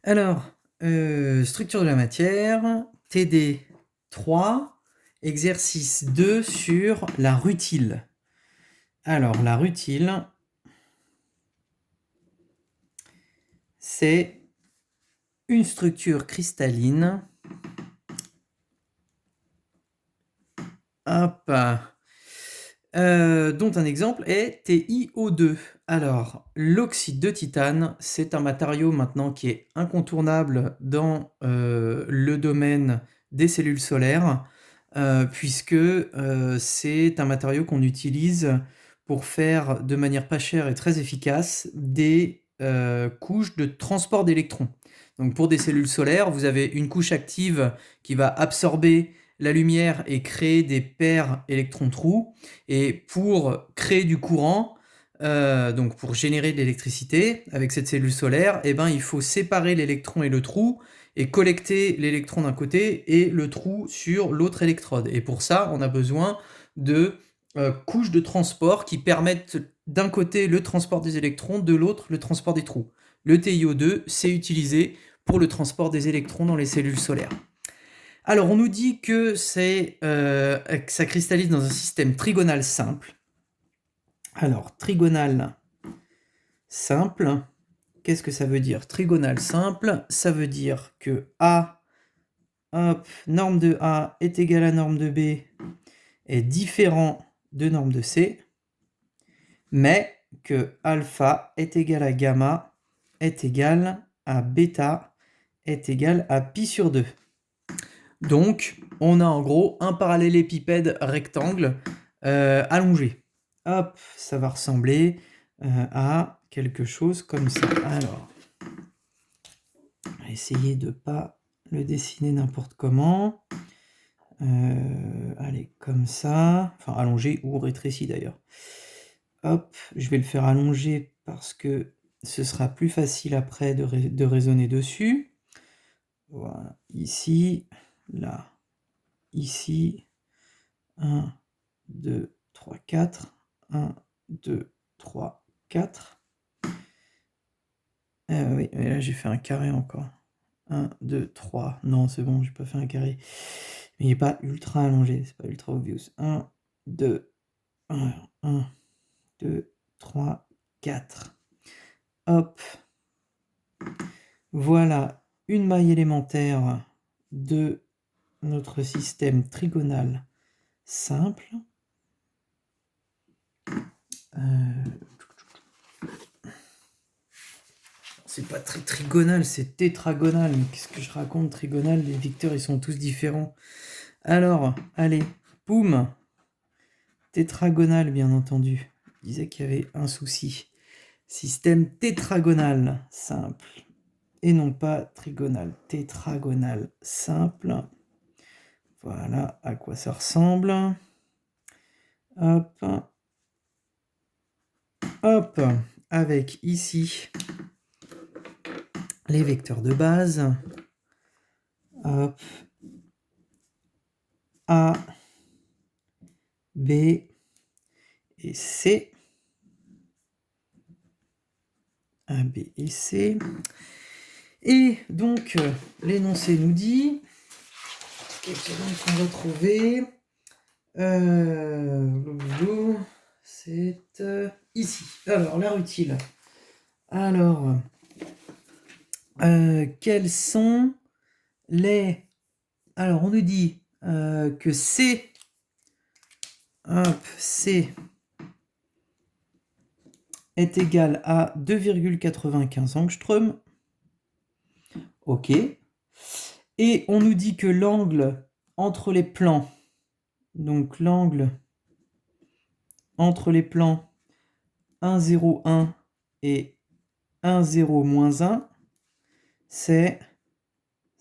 Alors, structure de la matière, TD 3, exercice 2 sur la rutile. Alors, la rutile, c'est une structure cristalline. Hop. Dont un exemple est TiO2. Alors, l'oxyde de titane, c'est un matériau maintenant qui est incontournable dans le domaine des cellules solaires, puisque c'est un matériau qu'on utilise pour faire de manière pas chère et très efficace des couches de transport d'électrons. Donc pour des cellules solaires, vous avez une couche active qui va absorber la lumière et créer des paires électrons-trous. Et pour créer du courant, donc pour générer de l'électricité avec cette cellule solaire, eh ben, il faut séparer l'électron et le trou et collecter l'électron d'un côté et le trou sur l'autre électrode. Et pour ça, on a besoin de couches de transport qui permettent d'un côté le transport des électrons, de l'autre le transport des trous. Le TiO2, c'est utilisé pour le transport des électrons dans les cellules solaires. Alors, on nous dit que que ça cristallise dans un système trigonal simple. Alors, trigonal simple, qu'est-ce que ça veut dire? Trigonal simple, ça veut dire que A, hop, norme de A est égale à norme de B est différent de norme de C, mais que alpha est égal à gamma est égal à bêta est égal à pi sur 2. Donc, on a en gros un parallélépipède rectangle allongé. Hop, ça va ressembler à quelque chose comme ça. Alors, on va essayer de ne pas le dessiner n'importe comment. Allez, comme ça. Enfin, allongé ou rétréci d'ailleurs. Hop, je vais le faire allonger parce que ce sera plus facile après de raisonner dessus. Voilà, ici, là, ici, 1, 2, 3, 4, 1, 2, 3, 4. Oui, mais là j'ai fait un carré encore. 1, 2, 3. Non, c'est bon, j'ai pas fait un carré. Mais il n'est pas ultra allongé, c'est pas ultra obvious. 1, 2, 1, 2, 3, 4. Hop. Voilà une maille élémentaire de notre système trigonal simple. C'est pas trigonal, c'est tétragonal. Mais qu'est-ce que je raconte, trigonal? Les vecteurs, ils sont tous différents. Alors, allez, boum. Tétragonal, bien entendu. Je disais qu'il y avait un souci. Système tétragonal simple. Et non pas trigonal. Tétragonal simple. Voilà à quoi ça ressemble. Hop. Hop. Avec ici les vecteurs de base. Hop. A, B et C. A, B et C. Et donc, l'énoncé nous dit, qu'est-ce qu'on va trouver? C'est ici. Alors, la rutile. Alors, quels sont les... Alors, on nous dit que C, hop, C est égal à 2,95 angstroms. Ok. Et on nous dit que l'angle entre les plans, donc l'angle entre les plans 1, 0, 1 et 1, 0, moins 1, c'est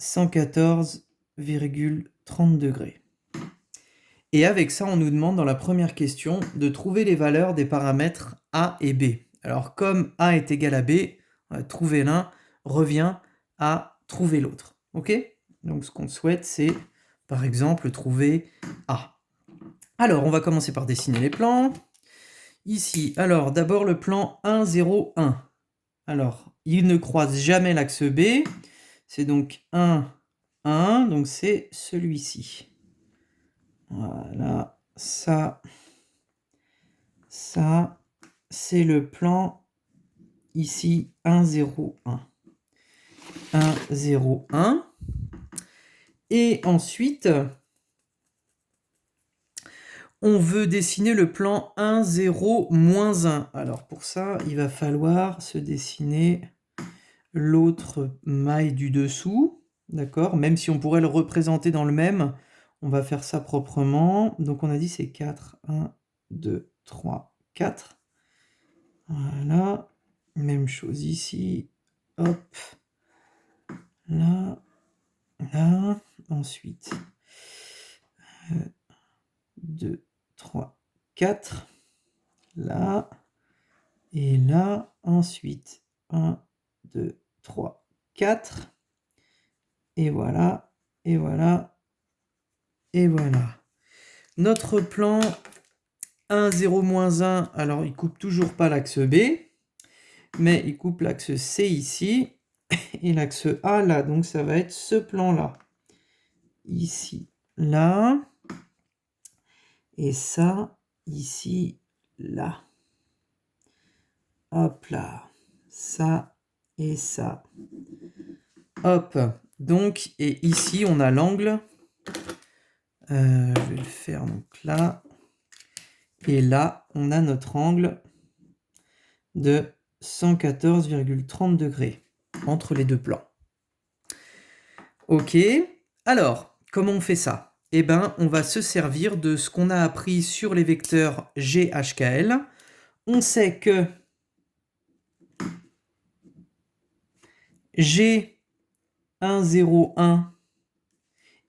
114,30 degrés. Et avec ça, on nous demande dans la première question de trouver les valeurs des paramètres A et B. Alors comme A est égal à B, trouver l'un revient à trouver l'autre. Ok? Donc ce qu'on souhaite, c'est par exemple trouver A. Alors on va commencer par dessiner les plans. Ici, alors d'abord le plan 1, 0, 1. Alors, il ne croise jamais l'axe B. c'est donc 1, 1, donc c'est celui-ci. Voilà, ça, c'est le plan ici 1, 0, 1. 1, 0, 1. Et ensuite, on veut dessiner le plan 1, 0, moins 1. Alors pour ça, il va falloir se dessiner l'autre maille du dessous, d'accord? Même si on pourrait le représenter dans le même, on va faire ça proprement. Donc on a dit c'est 4, 1, 2, 3, 4. Voilà, même chose ici, hop, là, là, ensuite 2, 3, 4, là, et là, ensuite 1, 2, 3, 4, et voilà, et voilà, et voilà. Notre plan 1, 0, moins 1, alors il coupe toujours pas l'axe B, mais il coupe l'axe C ici, et l'axe A là, donc ça va être ce plan-là. Ici, là, et ça, ici, là. Hop là, ça et ça. Hop, donc, et ici on a l'angle, je vais le faire donc là, et là on a notre angle de 114,30 degrés entre les deux plans. Ok, alors, comment on fait ça? Eh ben, on va se servir de ce qu'on a appris sur les vecteurs GHKL. On sait que G1, 0, 1,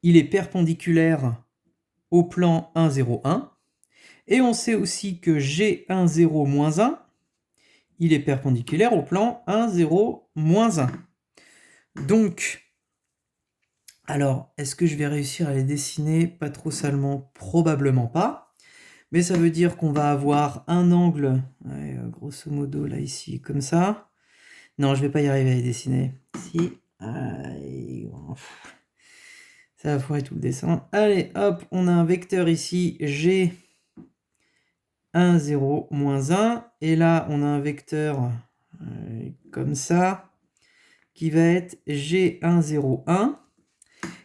il est perpendiculaire au plan 1, 0, 1. Et on sait aussi que G1, 0, moins 1, il est perpendiculaire au plan 1, 0, moins 1. Donc, alors, est-ce que je vais réussir à les dessiner pas trop salement? Probablement pas. Mais ça veut dire qu'on va avoir un angle, ouais, grosso modo, là, ici, comme ça. Non, je vais pas y arriver à les dessiner. Si, ça va foirer tout le dessin. Allez, hop, on a un vecteur ici, G 1, 0, moins 1. Et là, on a un vecteur comme ça, qui va être G1, 0, 1.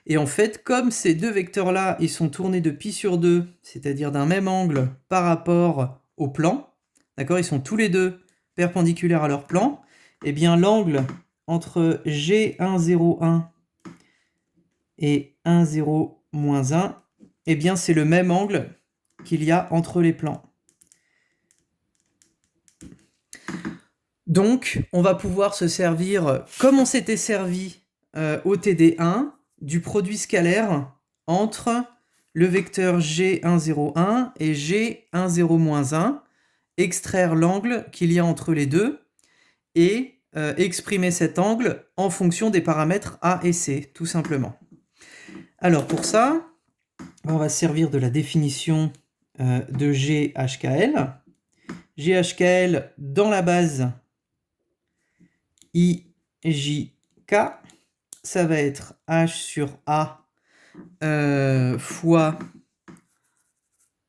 Et en fait, comme ces deux vecteurs-là, ils sont tournés de pi sur 2, c'est-à-dire d'un même angle par rapport au plan, d'accord, ils sont tous les deux perpendiculaires à leur plan, et bien l'angle entre G1, 0, 1 et 1, 0, moins 1, eh bien c'est le même angle qu'il y a entre les plans. Donc, on va pouvoir se servir, comme on s'était servi au TD1, du produit scalaire entre le vecteur G1,01 et G1,0-1, extraire l'angle qu'il y a entre les deux et exprimer cet angle en fonction des paramètres A et C, tout simplement. Alors pour ça, on va se servir de la définition de GHKL. GHKL dans la base IJK, ça va être H sur A fois...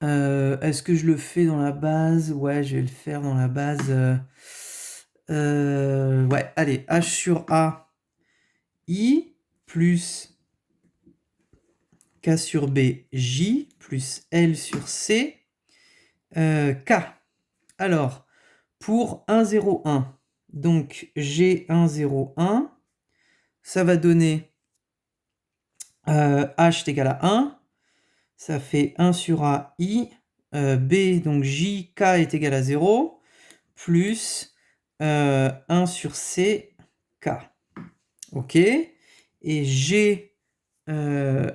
est-ce que je le fais dans la base? Ouais, je vais le faire dans la base. Ouais, allez, H sur A, I, plus K sur B, J, plus L sur C, K. Alors, pour 1, 0, 1, donc G1, 0, 1, ça va donner H est égal à 1, ça fait 1 sur A, I, B, donc J, K est égal à 0, plus 1 sur C, K. Ok. Et G 1,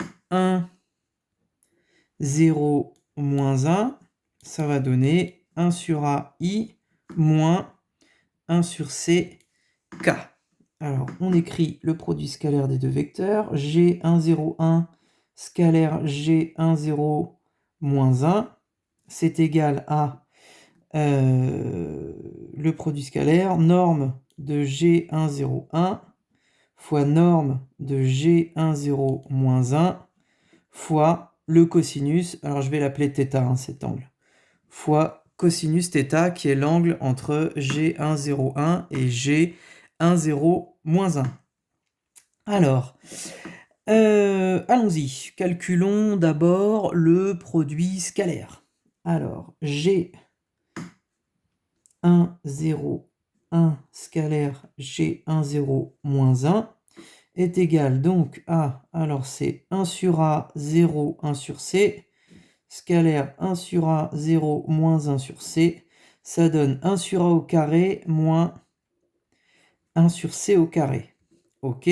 0, moins 1, ça va donner 1 sur A, I, moins 1 sur C, K. Alors, on écrit le produit scalaire des deux vecteurs. G1, 0, 1, scalaire G1, 0, moins 1, c'est égal à le produit scalaire, norme de G1, 0, 1, fois norme de G1, 0, moins 1, fois le cosinus, alors je vais l'appeler θ, cet angle, fois cosinus θ, qui est l'angle entre G1, 0, 1 et G1, 0, moins 1. Alors, allons-y. Calculons d'abord le produit scalaire. Alors, G1, 0, 1 scalaire G1, 0, moins 1 est égal donc à, alors c'est 1 sur A, 0, 1 sur C, scalaire 1 sur A, 0, moins 1 sur C, ça donne 1 sur A au carré moins 1 sur C au carré. Ok.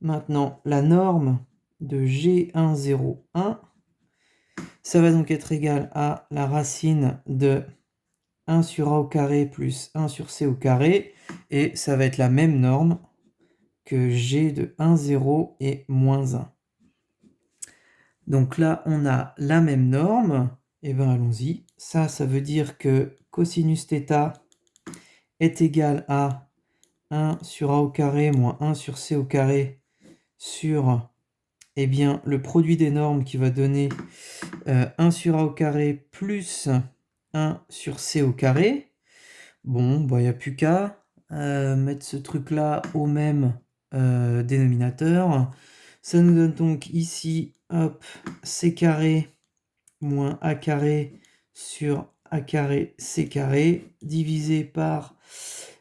Maintenant, la norme de G1, 0, 1, ça va donc être égal à la racine de 1 sur A au carré plus 1 sur C au carré, et ça va être la même norme que G de 1, 0 et moins 1. Donc là, on a la même norme, et bien allons-y. Ça veut dire que cosinus θ est égal à 1 sur A au carré moins 1 sur C au carré sur, eh bien, le produit des normes qui va donner 1 sur A au carré plus 1 sur C au carré. Bon, bah, il n'y a plus qu'à mettre ce truc-là au même dénominateur. Ça nous donne donc ici, hop, C carré moins A carré sur A carré C carré divisé par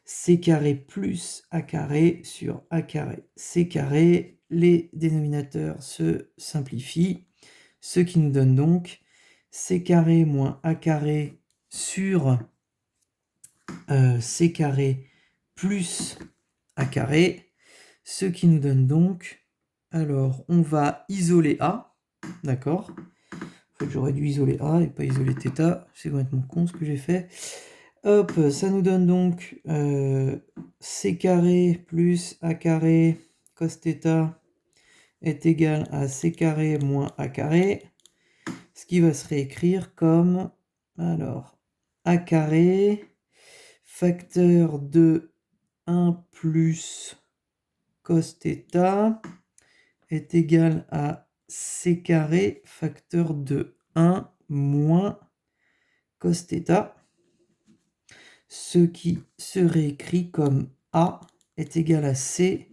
C carré plus A carré sur A carré C carré. Les dénominateurs se simplifient, ce qui nous donne donc C carré moins A carré sur C carré plus A carré, ce qui nous donne donc, alors on va isoler A, d'accord? En fait, j'aurais dû isoler A et pas isoler θ, c'est complètement con ce que j'ai fait. Hop, ça nous donne donc C carré plus A carré cos θ est égal à C carré moins A carré, ce qui va se réécrire comme, alors, A carré facteur de 1 plus cos θ est égal à C carré facteur de 1 moins cos θ, ce qui se réécrit comme A est égal à C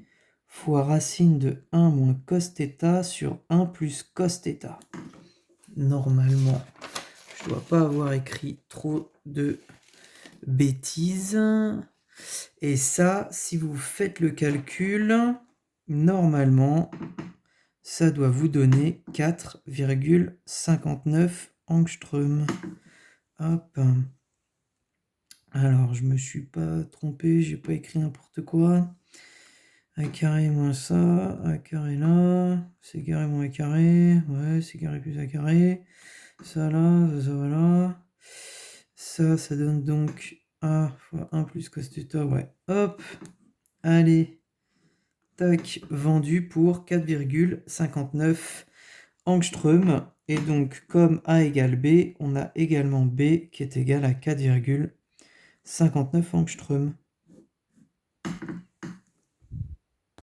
fois racine de 1 moins cos θ sur 1 plus cos θ. Normalement, je ne dois pas avoir écrit trop de bêtises. Et ça, si vous faites le calcul, normalement, ça doit vous donner 4,59 angstrom. Hop. Alors, je me suis pas trompé, j'ai pas écrit n'importe quoi. A carré moins ça, A carré là, C carré moins A carré, ouais, C carré plus A carré. Ça là, ça voilà. Ça donne donc A fois 1 plus cos θ, ouais. Hop. Allez. Tac, vendu pour 4,59 angstrom. Et donc, comme A égale B, on a également B qui est égal à 4,59 angstrom.